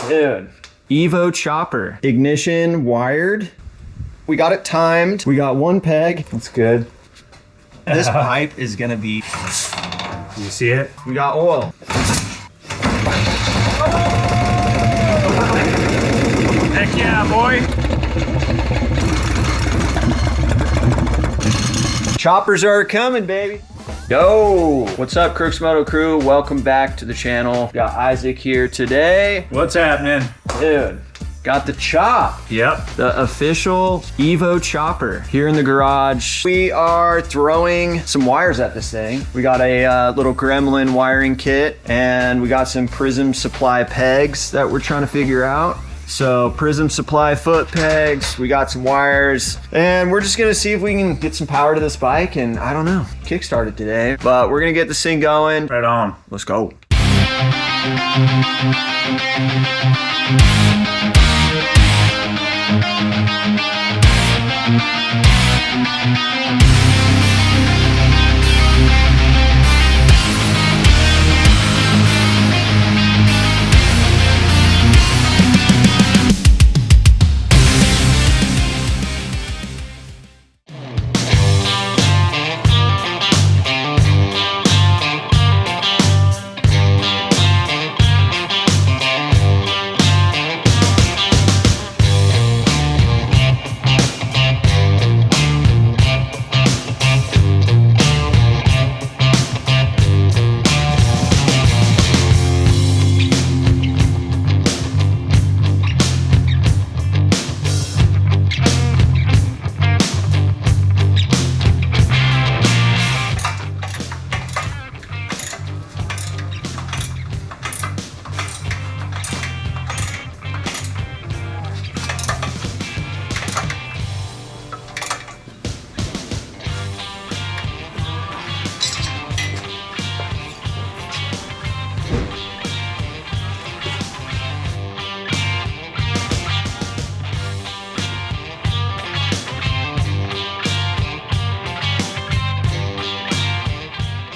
Dude, Evo Chopper. Ignition wired. We got it timed. We got one peg. That's good. This pipe is gonna be... You see it? We got oil. Heck yeah, boy. Choppers are coming, baby. Yo, what's up, CROOKS MOTO crew? Welcome back to the channel. Got Isaac here today. What's happening? Dude, got the chop. Yep. The official Evo Chopper here in the garage. We are throwing some wires at this thing. We got a little gremlin wiring kit, and we got some Prism Supply pegs that we're trying to figure out. So Prism Supply foot pegs, we got some wires, and we're just gonna see if we can get some power to this bike, and I don't know, kickstart it today. But we're gonna get this thing going. Right on. Let's go.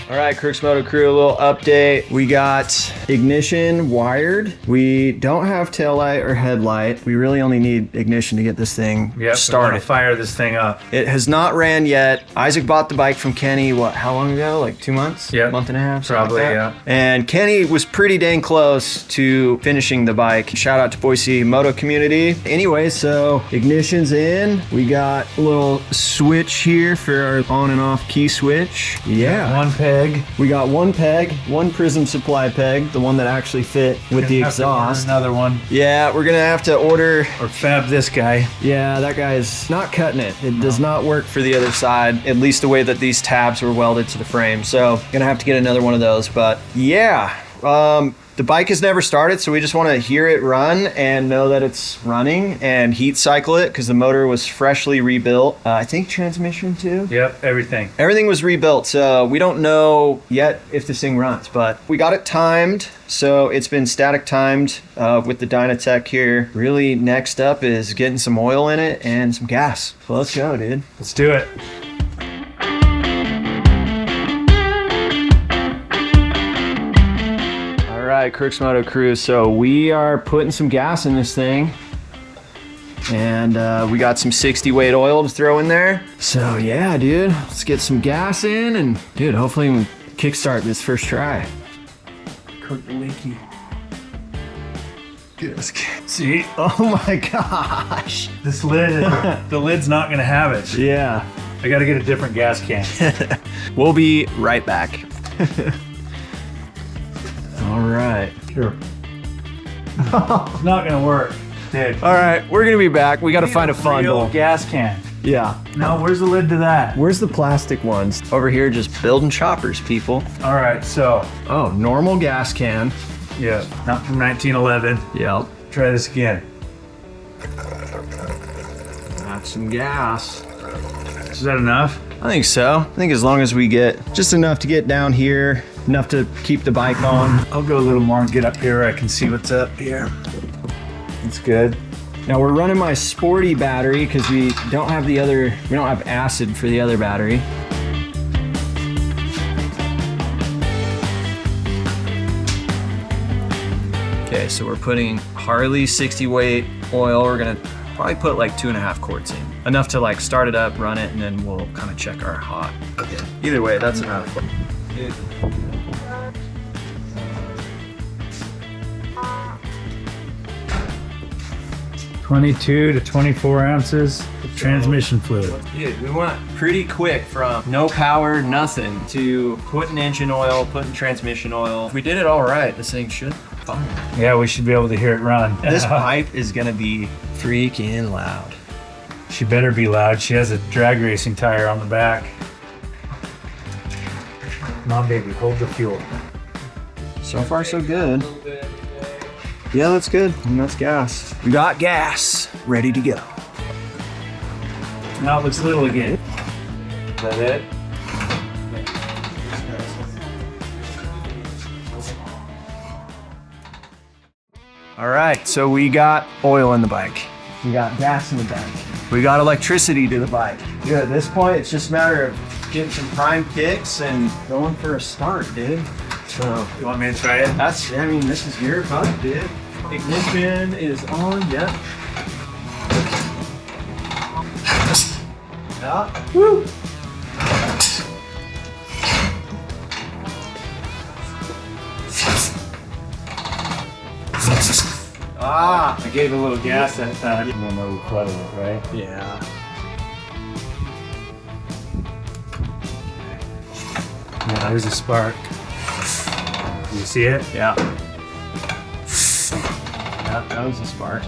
All right, CROOKS MOTO crew, a little update. We got ignition wired. We don't have tail light or headlight. We really only need ignition to get this thing started. Fire this thing up. It has not ran yet. Isaac bought the bike from Kenny, what, how long ago? Like 2 months? Yeah. Month and a half? Probably, like yeah. And Kenny was pretty dang close to finishing the bike. Shout out to Boise Moto community. Anyway, so ignition's in. We got a little switch here for our on and off key switch. Yeah. One peg. We got one peg, one Prism Supply peg, the one that actually fit with the exhaust. Another one. Yeah, we're gonna have to order or fab this guy. Yeah, that guy's not cutting it. It does not work for the other side, at least the way that these tabs were welded to the frame. So gonna have to get another one of those. But yeah, the bike has never started, so we just want to hear it run and know that it's running and heat cycle it because the motor was freshly rebuilt. I think transmission too. Yep, everything. Everything was rebuilt, so we don't know yet if this thing runs, but we got it timed. So it's been static timed with the Dynatech here. Really, next up is getting some oil in it and some gas. So let's go, dude. Let's do it. All right, CROOKS MOTO crew. So we are putting some gas in this thing, and we got some 60 weight oil to throw in there. So yeah, dude, let's get some gas in, and dude, hopefully we can kickstart this first try. Cook the leaky. See? Oh my gosh. This lid, the lid's not gonna have it. Yeah. I gotta get a different gas can. We'll be right back. All right. Sure. It's not gonna work, dude. All right, we're gonna be back. We gotta find a fun real bowl. gas can. Yeah. No, where's the lid to that? Where's the plastic ones? Over here, just building choppers, people. All right, so. Oh, normal gas can. Yeah, not from 1911. Yep. Try this again. That's some gas. Is that enough? I think so. I think as long as we get just enough to get down here, enough to keep the bike on. I'll go a little more and get up here where I can see what's up here. That's good. Now we're running my sporty battery because we don't have acid for the other battery. Okay, so we're putting Harley 60 weight oil. We're gonna probably put like 2.5 quarts in. Enough to like start it up, run it, and then we'll kind of check our hot. Okay. Either way, that's enough. 22 to 24 ounces of transmission fluid. Dude, we went pretty quick from no power, nothing, to putting engine oil, putting transmission oil. If we did it all right, this thing should be fine. Yeah, we should be able to hear it run. This pipe is gonna be freaking loud. She better be loud. She has a drag racing tire on the back. Come on, baby, hold the fuel. So far, so good. Yeah, that's good. And that's gas. We got gas ready to go. Now it looks little again. Is that it? All right, so we got oil in the bike. We got gas in the bike. We got electricity to the bike. Good, at this point, it's just a matter of getting some prime kicks and going for a start, dude. So, You want me to try it? I mean, this is your bike, dude. Ignition is on, yep. Yeah. Woo! Ah! I gave a little gas that time. You don't know we flooded it, right? Yeah. Yeah, there's a spark. Do you see it? Yeah. Yeah, that was a spark.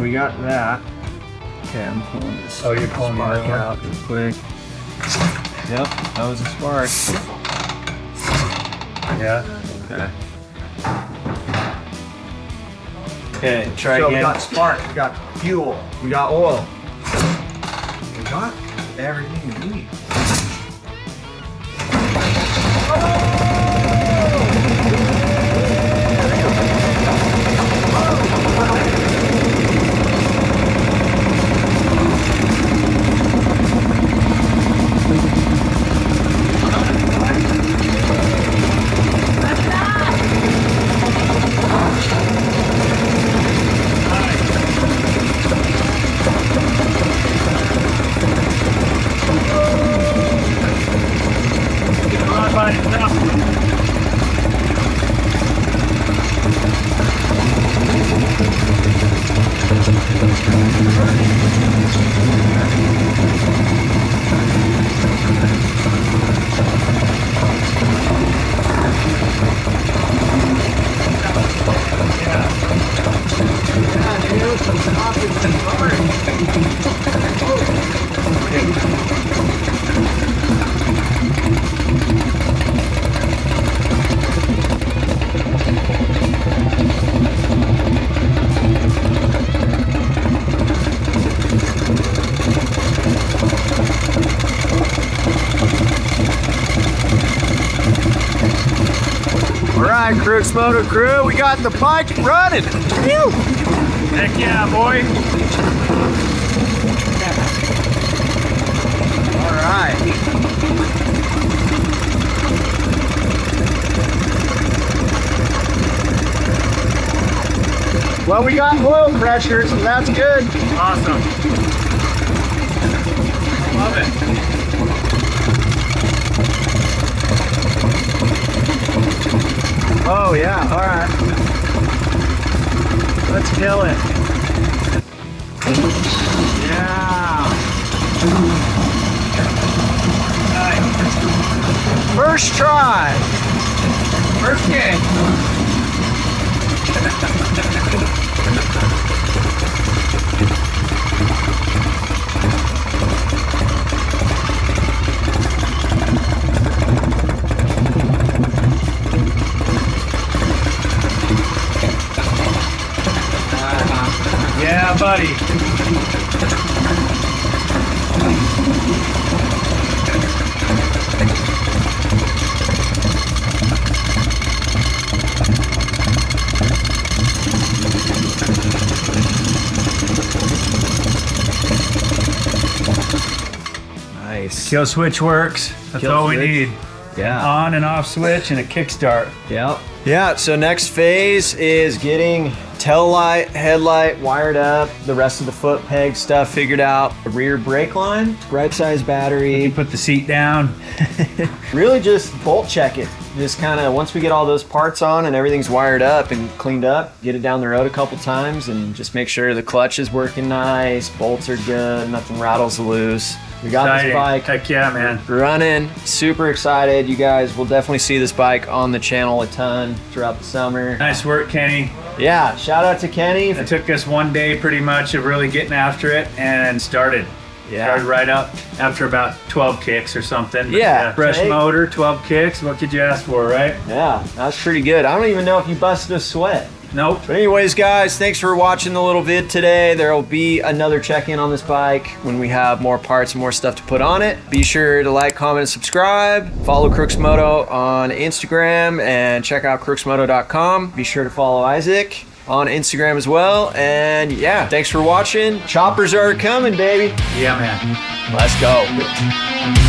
We got that. Okay, I'm pulling this. Oh, you're pulling the spark other one? out real quick. Yep, that was a spark. Yeah. Okay. Okay, try So again. we got spark, we got fuel, we got oil. We got everything we need. All right, CROOKS Moto Crew, we got the bike running. Whew. Heck yeah, boy. All right. Well, we got oil pressure, so that's good. Awesome. Love it. Oh yeah, all right. Let's kill it. Yeah. Nice. First try. First game. Yeah, buddy. Nice. Kill switch works. That's Kill all switch. we need. Yeah. On and off switch and a kickstart. Yep. Yeah, so next phase is getting tail light, headlight wired up, the rest of the foot peg stuff figured out, the rear brake line, right size battery. You put the seat down. Really just bolt check it. Just kind of, once we get all those parts on and everything's wired up and cleaned up, get it down the road a couple times and just make sure the clutch is working nice, bolts are good, nothing rattles loose. We got Exciting. this bike. Heck yeah, man. Running, super excited. You guys will definitely see this bike on the channel a ton throughout the summer. Nice work, Kenny. Yeah, shout out to Kenny. It took us one day pretty much of really getting after it and started. Started right up after about 12 kicks or something. Yeah. Fresh motor, 12 kicks. What could you ask for, right? Yeah, that's pretty good. I don't even know if you busted a sweat. Nope. But anyways, guys, thanks for watching the little vid today. There will be another check-in on this bike when we have more parts and more stuff to put on it. Be sure to like, comment, and subscribe. Follow CROOKS Moto on Instagram and check out crooksmoto.com. Be sure to follow Isaac on Instagram as well. And yeah, thanks for watching. Choppers are coming, baby. Yeah, man. Let's go.